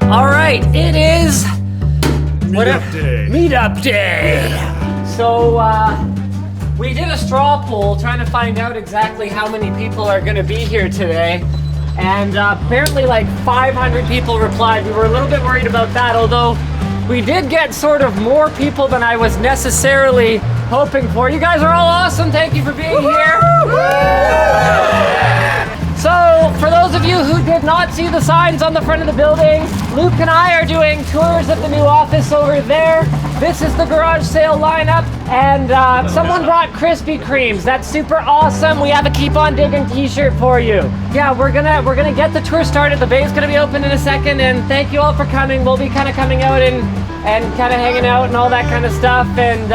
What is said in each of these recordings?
All right, it is Meetup Day. So we did a straw poll trying to find out exactly how many people are going to be here today, and apparently like 500 people replied. We were a little bit worried about that, although we did get sort of more people than I was necessarily hoping for. You guys are all awesome. Thank you for being here. So, for those of you who did not see the signs on the front of the building, Luke and I are doing tours of the new office over there. This is the garage sale lineup, and someone brought Krispy Kremes. That's super awesome. We have a Keep On Digging t-shirt for you. Yeah, we're gonna get the tour started. The bay's gonna be open in a second, and thank you all for coming. We'll be kind of coming out and kind of hanging out and all that kind of stuff. And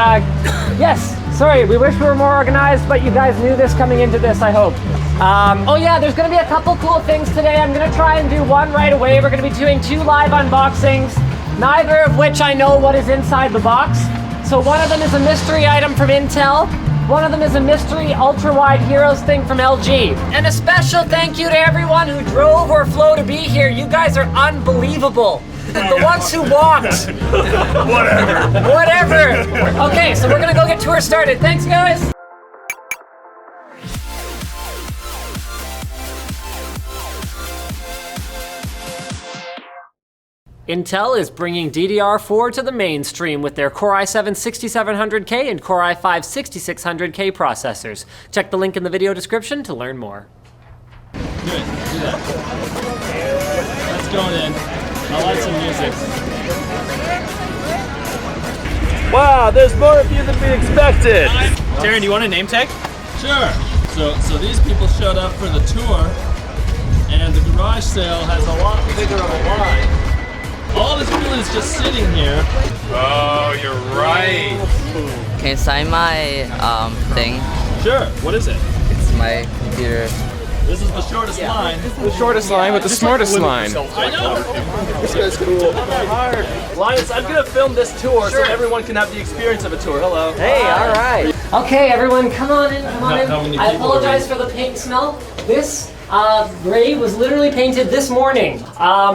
yes, sorry, we wish we were more organized, but you guys knew this coming into this, I hope. Oh yeah, there's gonna be a couple cool things today. I'm gonna try and do one right away. We're gonna be doing 2 live unboxings, neither of which I know what is inside the box. So one of them is a mystery item from Intel. One of them is a mystery ultra-wide Heroes thing from LG. And a special thank you to everyone who drove or flew to be here. You guys are unbelievable. The ones who walked. Whatever. Okay, so we're gonna go get tour started. Thanks, guys. Intel is bringing DDR4 to the mainstream with their Core i7 6700K and Core i5 6600K processors. Check the link in the video description to learn more. Do that. Let's go in. I like some music. Wow, there's more of you than we expected. Darren, do you want a name tag? Sure. So these people showed up for the tour, and the garage sale has a lot bigger of a line. All this people is just sitting here. Oh, you're right. Can you sign my thing? Sure. What is it? It's my computer. This is the shortest line. The shortest line with the smartest line. I know. This guy's cool. Linus, I'm gonna film this tour so everyone can have the experience of a tour. Hello. Hey, all right. Okay, everyone, come on in, come on in. How many I people apologize for the paint smell. This gray was literally painted this morning.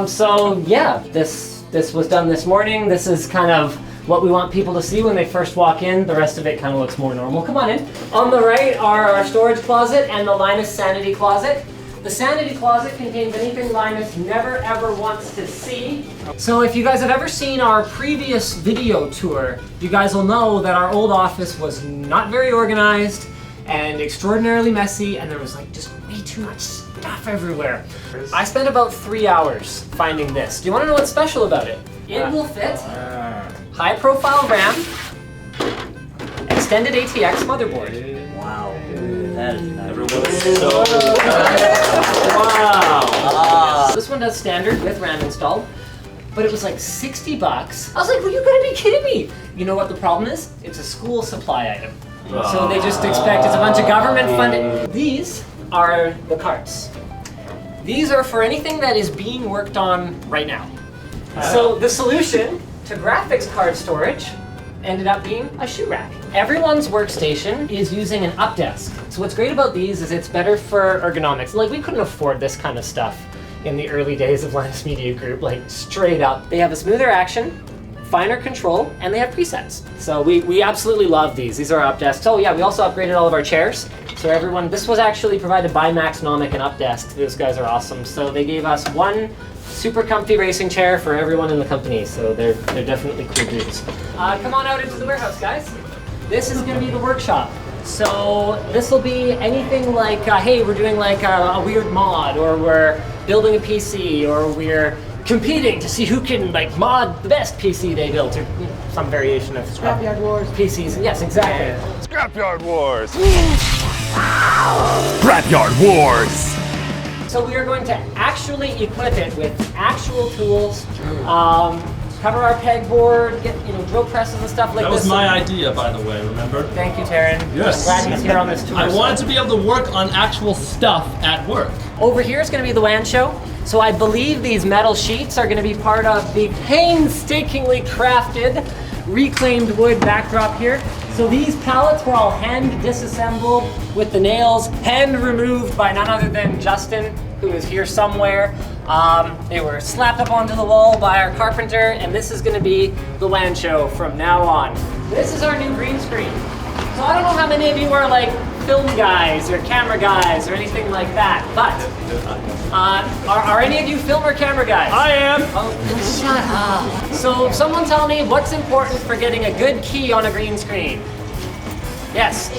So yeah, this was done this morning. This is kind of what we want people to see when they first walk in. The rest of it kind of looks more normal. Come on in. On the right are our storage closet and the Linus Sanity Closet. The Sanity Closet contains anything Linus never ever wants to see. So if you guys have ever seen our previous video tour, you guys will know that our old office was not very organized and extraordinarily messy, and there was like just way too much stuff everywhere. I spent about 3 hours finding this. Do you want to know what's special about it? It will fit high profile RAM, extended ATX motherboard. Wow. That is Wow. This one does standard with RAM installed, but it was like $60. I was like, well, you gotta be kidding me. You know what the problem is? It's a school supply item. So they just expect it's a bunch of government funded. These are the carts. These are for anything that is being worked on right now. So the solution to graphics card storage ended up being a shoe rack. Everyone's workstation is using an up desk. So what's great about these is it's better for ergonomics. Like, we couldn't afford this kind of stuff in the early days of Linus Media Group, like straight up. They have a smoother action, finer control, and they have presets. So we absolutely love these. These are our up desks. Oh yeah, we also upgraded all of our chairs. So everyone, this was actually provided by Maxnomic and Updesk. Those guys are awesome. So they gave us one super comfy racing chair for everyone in the company. So they're definitely cool dudes. Come on out into the warehouse, guys. This is gonna be the workshop. So this will be anything like, hey, we're doing like a weird mod, or we're building a PC, or we're competing to see who can like mod the best PC they built, or some variation of Scrapyard Wars. PCs. Yes, exactly. Scrapyard Wars. Scrapyard Wars. So we are going to actually equip it with actual tools, cover our pegboard, get drill presses and stuff like this. That was my idea, by the way, remember? Thank you, Taryn. Yes. I'm glad he's here on this tour. I wanted to be able to work on actual stuff at work. Over here is going to be the WAN show. So I believe these metal sheets are going to be part of the painstakingly crafted reclaimed wood backdrop here. So these pallets were all hand disassembled with the nails hand removed by none other than Justin, who is here somewhere. They were slapped up onto the wall by our carpenter, and this is going to be the LAN show from now on. This is our new green screen. So I don't know how many of you are like film guys or camera guys or anything like that, but are any of you film or camera guys? I am. Oh, shut up. So someone tell me what's important for getting a good key on a green screen. Yes.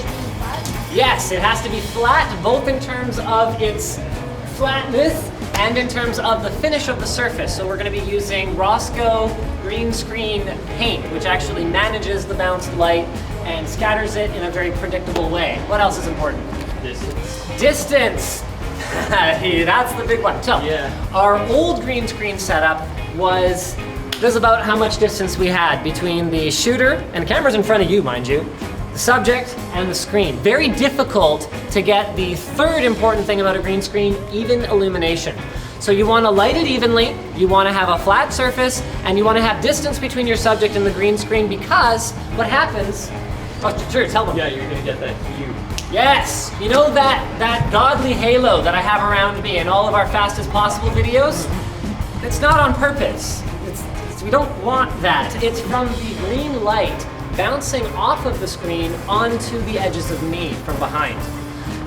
Yes, it has to be flat, both in terms of its flatness and in terms of the finish of the surface. So we're going to be using Roscoe green screen paint, which actually manages the bounced light and scatters it in a very predictable way. What else is important? Distance. Distance. That's the big one. So our old green screen setup was about how much distance we had between the shooter, and the camera's in front of you, mind you, the subject and the screen. Very difficult to get the third important thing about a green screen, even illumination. So you want to light it evenly, you want to have a flat surface, and you want to have distance between your subject and the green screen, because what happens, oh sure, tell them. Yeah, you're gonna get that hue. Yes, you know that godly halo that I have around me in all of our fastest possible videos? It's not on purpose. We don't want that. It's from the green light bouncing off of the screen onto the edges of me from behind.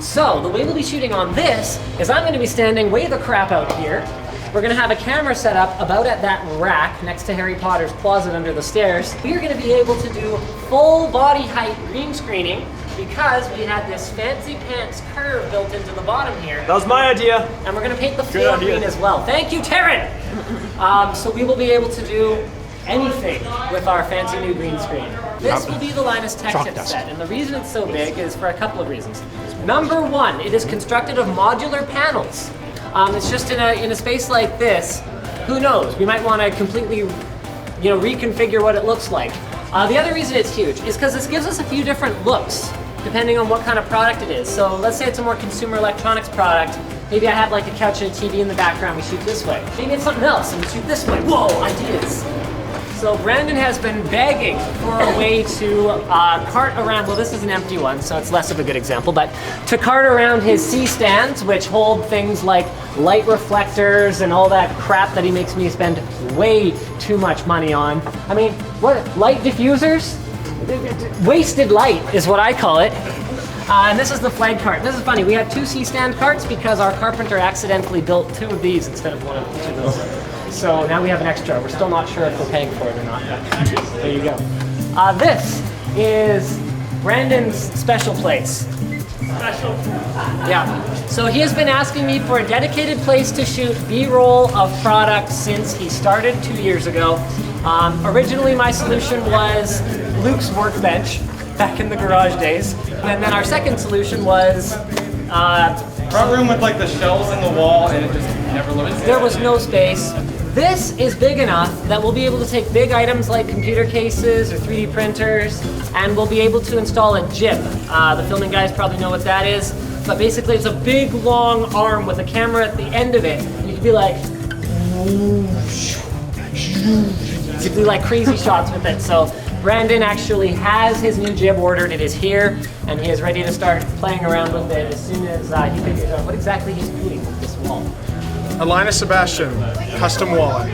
So the way we'll be shooting on this is I'm going to be standing way the crap out here. We're going to have a camera set up about at that rack next to Harry Potter's closet under the stairs. We're going to be able to do full body height green screening because we had this fancy pants curve built into the bottom here. That was my idea. And we're going to paint the floor green as well. Thank you, Taryn! So we will be able to do anything with our fancy new green screen. This will be the Linus Tech Tip set, and the reason it's so big is for a couple of reasons. Number one, it is constructed of modular panels. It's just in a space like this, who knows, we might want to completely reconfigure what it looks like. The other reason it's huge is because this gives us a few different looks, depending on what kind of product it is. So let's say it's a more consumer electronics product. Maybe I have like a couch and a TV in the background, we shoot this way. Maybe it's something else and we shoot this way. Whoa, ideas. So Brandon has been begging for a way to cart around, well this is an empty one, so it's less of a good example, but to cart around his C-stands, which hold things like light reflectors and all that crap that he makes me spend way too much money on. I mean, what, light diffusers? Wasted light is what I call it. And this is the flag cart. This is funny, we had two C-stand carts because our carpenter accidentally built two of these instead of one of each of those. So now we have an extra. We're still not sure if we're paying for it or not. There you go. This is Brandon's special place. Special? Yeah. So he has been asking me for a dedicated place to shoot B-roll of products since he started 2 years ago. Originally my solution was Luke's workbench back in the garage days. And then our second solution was front room with like the shelves in the wall and it just never looked. There was no space. This is big enough that we'll be able to take big items like computer cases or 3D printers, and we'll be able to install a jib. The filming guys probably know what that is, but basically it's a big long arm with a camera at the end of it. You can be like, you do like crazy shots with it. So Brandon actually has his new jib ordered. It is here, and he is ready to start playing around with it as soon as he figures out what exactly he's doing with this wall. A Linus Sebastian custom wallet.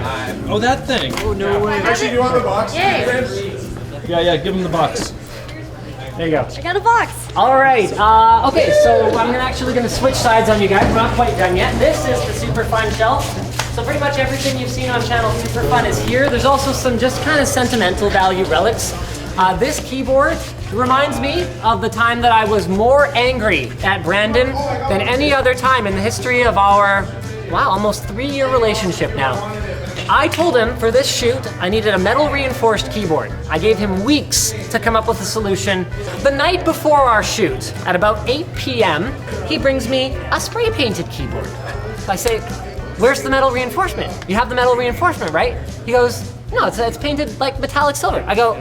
Oh, that thing. Oh, no way. Actually, do you want the box? Yeah, give him the box. There you go. I got a box. All right. Okay, so I'm actually going to switch sides on you guys. We're not quite done yet. This is the Super Fun shelf. So pretty much everything you've seen on channel Super Fun is here. There's also some just kind of sentimental value relics. This keyboard reminds me of the time that I was more angry at Brandon than any other time in the history of our, wow, almost 3-year relationship now. I told him for this shoot, I needed a metal reinforced keyboard. I gave him weeks to come up with a solution. The night before our shoot, at about 8 p.m., he brings me a spray painted keyboard. I say, where's the metal reinforcement? You have the metal reinforcement, right? He goes, no, it's painted like metallic silver. I go,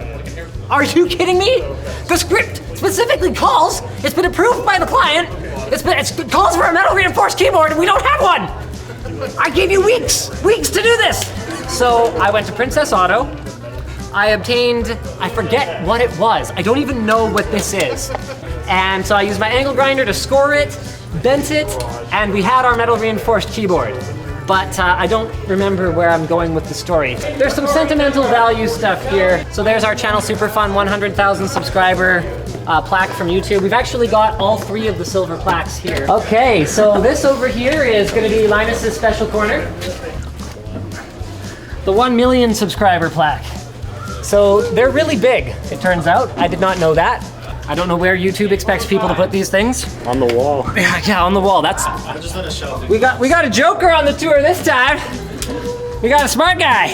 are you kidding me? The script specifically calls, it's been approved by the client, it calls for a metal reinforced keyboard and we don't have one. I gave you weeks to do this. So I went to Princess Auto. I obtained, I forget what it was. I don't even know what this is. And so I used my angle grinder to score it, bent it, and we had our metal reinforced keyboard. but I don't remember where I'm going with the story. There's some sentimental value stuff here. So there's our channel super fun 100,000 subscriber plaque from YouTube. We've actually got all 3 of the silver plaques here. Okay, so this over here is gonna be Linus's special corner. The 1 million subscriber plaque. So they're really big, it turns out. I did not know that. I don't know where YouTube expects people to put these things. On the wall. Yeah, on the wall. That's. Just on a shelf. We got a joker on the tour this time. We got a smart guy.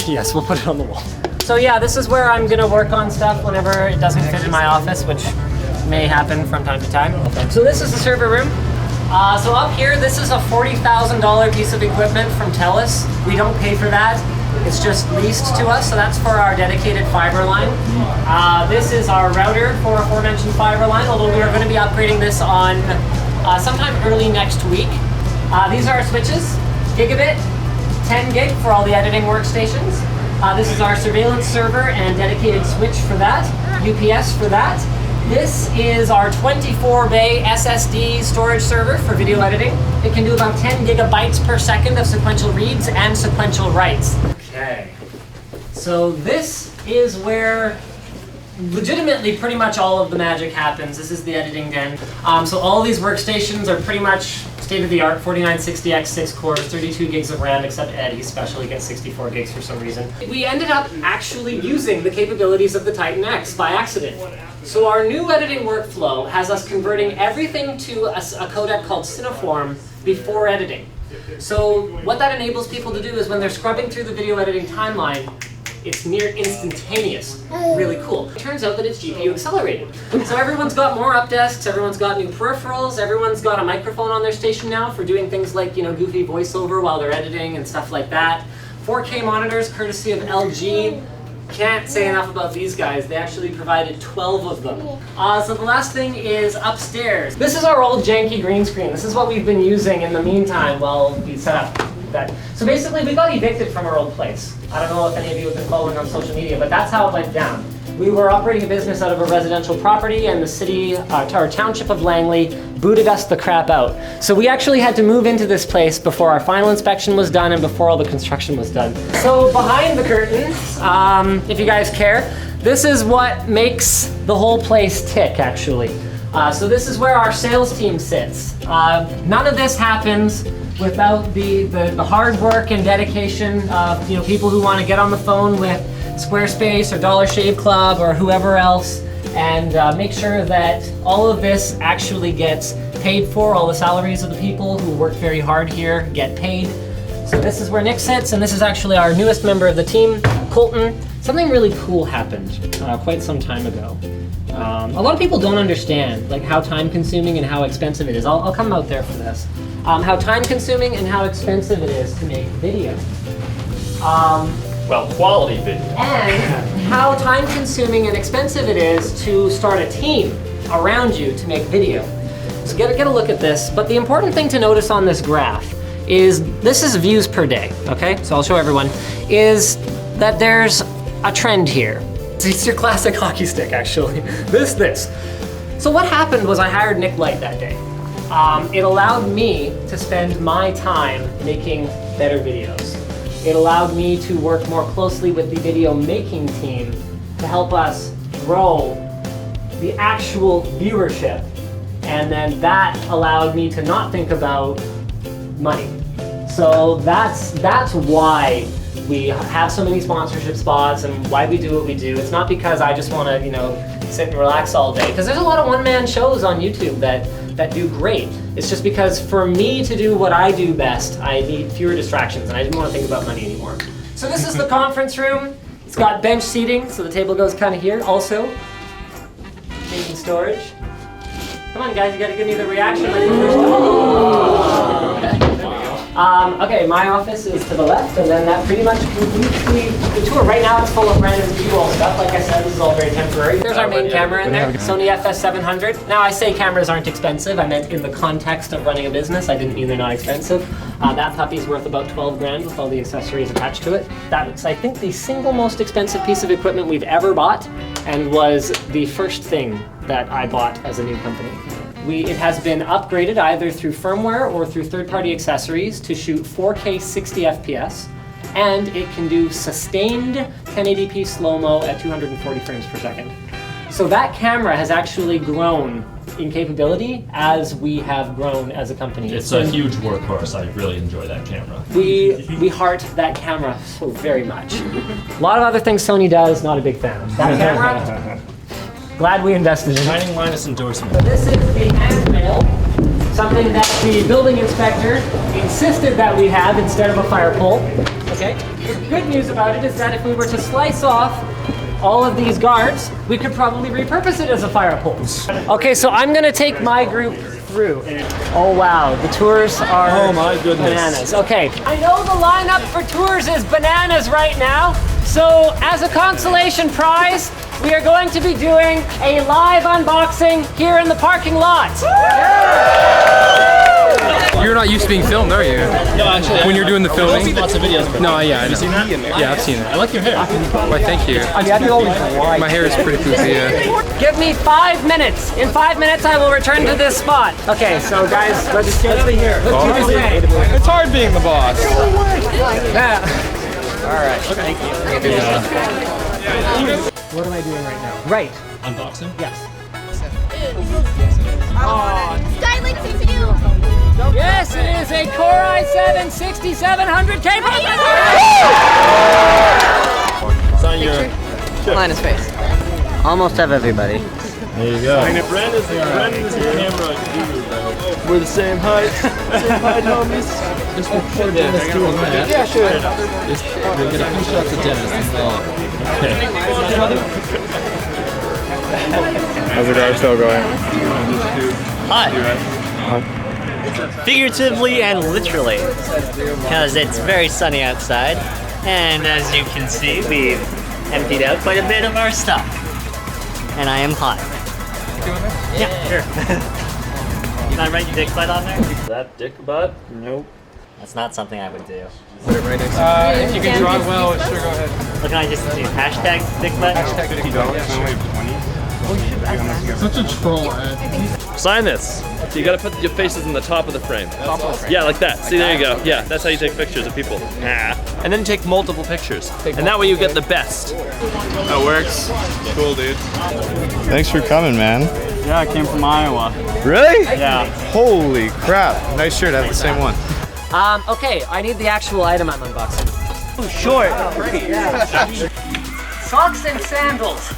Yes, we'll put it on the wall. So yeah, this is where I'm gonna work on stuff whenever it doesn't fit in my office, which may happen from time to time. So this is the server room. So up here, this is a $40,000 piece of equipment from TELUS. We don't pay for that. It's just leased to us, so that's for our dedicated fiber line. This is our router for aforementioned fiber line, although we are going to be upgrading this on sometime early next week. These are our switches, gigabit, 10 gig for all the editing workstations. This is our surveillance server and dedicated switch for that, UPS for that. This is our 24-bay SSD storage server for video editing. It can do about 10 gigabytes per second of sequential reads and sequential writes. Okay, so this is where legitimately pretty much all of the magic happens. This is the editing den. So all these workstations are pretty much state-of-the-art, 4960X, 6 cores, 32 gigs of RAM, except Ed, he specially gets 64 gigs for some reason. We ended up actually using the capabilities of the Titan X by accident. So our new editing workflow has us converting everything to a codec called Cineform before editing. So what that enables people to do is when they're scrubbing through the video editing timeline, it's near instantaneous. Really cool. It turns out that it's GPU accelerated. So everyone's got more up desks, everyone's got new peripherals, everyone's got a microphone on their station now for doing things like, you know, goofy voiceover while they're editing and stuff like that. 4K monitors courtesy of LG. Can't say enough about these guys. They actually provided 12 of them. So the last thing is upstairs. This is our old janky green screen. This is what we've been using in the meantime while we set up that. So basically we got evicted from our old place. I don't know if any of you have been following on social media, but that's how it went down. We were operating a business out of a residential property and the city, our township of Langley, booted us the crap out. So we actually had to move into this place before our final inspection was done and before all the construction was done. So behind the curtains, if you guys care, this is what makes the whole place tick actually. So this is where our sales team sits. None of this happens without the hard work and dedication of people who want to get on the phone with Squarespace or Dollar Shave Club or whoever else and make sure that all of this actually gets paid for. All the salaries of the people who work very hard here get paid. So this is where Nick sits, and this is actually our newest member of the team, Colton. Something really cool happened quite some time ago. A lot of people don't understand like how time consuming and how expensive it is. I'll come out there for this. How time consuming and how expensive it is to make video. Well, quality video. And how time consuming and expensive it is to start a team around you to make video. So get a look at this, but the important thing to notice on this graph is, this is views per day, okay? So I'll show everyone, is that there's a trend here. It's your classic hockey stick, actually. This. So what happened was I hired Nick Light that day. It allowed me to spend my time making better videos. It allowed me to work more closely with the video making team to help us grow the actual viewership. And then that allowed me to not think about money. So that's why we have so many sponsorship spots and why we do what we do. It's not because I just want to, sit and relax all day. Because there's a lot of one-man shows on YouTube that do great. It's just because for me to do what I do best, I need fewer distractions and I didn't want to think about money anymore. So this is the conference room. It's got bench seating, so the table goes kind of here. Also, taking storage. Come on guys, you gotta give me the reaction like the first time. Okay, my office is to the left, and then that pretty much completes the tour. Right now it's full of Brandon's B-roll stuff. Like I said, this is all very temporary. There's our main camera in there, Sony FS700. Now I say cameras aren't expensive. I meant in the context of running a business. I didn't mean they're not expensive. That puppy's worth about 12 grand with all the accessories attached to it. That's, I think, the single most expensive piece of equipment we've ever bought, and was the first thing that I bought as a new company. It has been upgraded either through firmware or through third-party accessories to shoot 4K 60 FPS, and it can do sustained 1080p slow-mo at 240 frames per second. So that camera has actually grown in capability as we have grown as a company. It's a huge workhorse. I really enjoy that camera. We heart that camera so very much. A lot of other things Sony does, not a big fan of. That camera, glad we invested in it. Shining Linus endorsement. This is the handmail, something that the building inspector insisted that we have instead of a fire pole. Okay. The good news about it is that if we were to slice off all of these guards, we could probably repurpose it as a fire pole. Okay, so I'm gonna take my group through. Oh wow, the tours are Oh my goodness. bananas. Okay, I know the lineup for tours is bananas right now, so as a consolation prize, we are going to be doing a live unboxing here in the parking lot. You're not used to being filmed, are you? No, actually. When you're doing the I've filming? seen lots of videos. No, yeah, I Have you know. seen that? Yeah, I've seen it. I like your hair. Why, thank you. My hair is pretty poofy, yeah. Give me 5 minutes. In 5 minutes, I will return to this spot. Okay, so guys, let's do this thing. It's hard being the boss. Yeah. All right. Thank you. What am I doing right now? Right. Unboxing? Yes. Skylink CPU! Yes, it is a Core i7 6700K. Sign your... Linus face. Almost have everybody. There you go. Brandon's the camera guru, though. We're the same height. Same height, homies. Just record Dennis doing that. Yeah, sure. We're gonna push out to Dennis. How's the guard still going? Figuratively and literally, because it's very sunny outside, and as you can see, we've emptied out quite a bit of our stuff, and I am hot. Yeah, sure. Can I write dick butt on there? That dick butt? Nope. That's not something I would do. If you can draw well, sure, go ahead. What can I just do? Hashtag dick butt? Hashtag $50. Such a troll ad. Sign this. So you gotta put your faces in the top of the frame. Yeah, like that. See, there you go. Yeah, that's how you take pictures of people. And then take multiple pictures. And that way you get the best. That works. Cool, dude. Thanks for coming, man. Yeah, I came from Iowa. Really? Yeah. Holy crap. Nice shirt. I have the same one. Okay, I need the actual item I'm unboxing. Oh, short. Socks and sandals.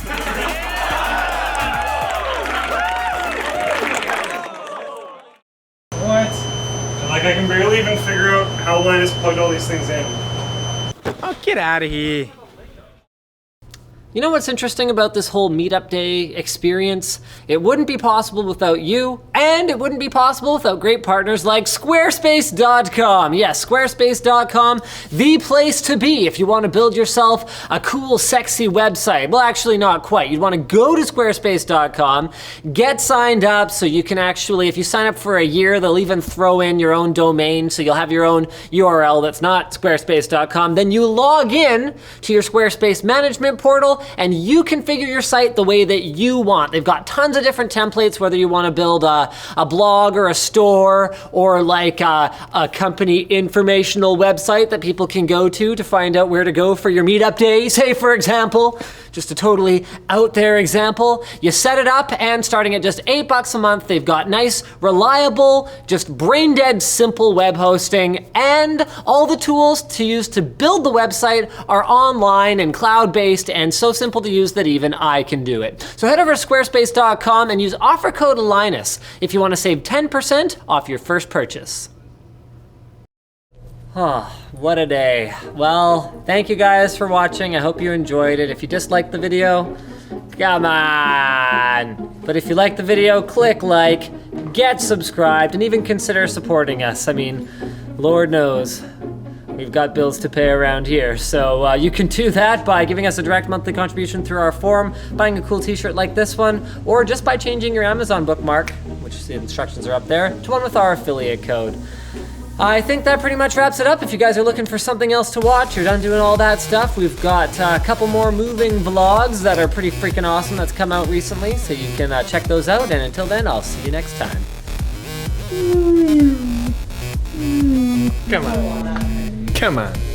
Like, I can barely even figure out how Linus plugged all these things in. Oh, get out of here. You know what's interesting about this whole Meetup Day experience? It wouldn't be possible without you, and it wouldn't be possible without great partners like Squarespace.com. Yes, Squarespace.com, the place to be if you want to build yourself a cool, sexy website. Well, actually not quite. You'd want to go to Squarespace.com, get signed up so you can actually, if you sign up for a year, they'll even throw in your own domain, so you'll have your own URL that's not Squarespace.com. Then you log in to your Squarespace management portal, and you configure your site the way that you want. They've got tons of different templates, whether you want to build a blog or a store or like a company informational website that people can go to find out where to go for your meetup day, say for example. Just a totally out there example. You set it up, and starting at just $8 a month, they've got nice, reliable, just brain dead simple web hosting, and all the tools to use to build the website are online and cloud-based and so simple to use that even I can do it. So head over to squarespace.com and use offer code Linus if you want to save 10% off your first purchase. Oh, what a day. Well, thank you guys for watching. I hope you enjoyed it. If you disliked the video, come on. But if you liked the video, click like, get subscribed, and even consider supporting us. I mean, Lord knows, we've got bills to pay around here. So you can do that by giving us a direct monthly contribution through our forum, buying a cool t-shirt like this one, or just by changing your Amazon bookmark, which the instructions are up there, to one with our affiliate code. I think that pretty much wraps it up. If you guys are looking for something else to watch, you're done doing all that stuff, we've got a couple more moving vlogs that are pretty freaking awesome that's come out recently, so you can check those out, and until then, I'll see you next time. Come on. Come on.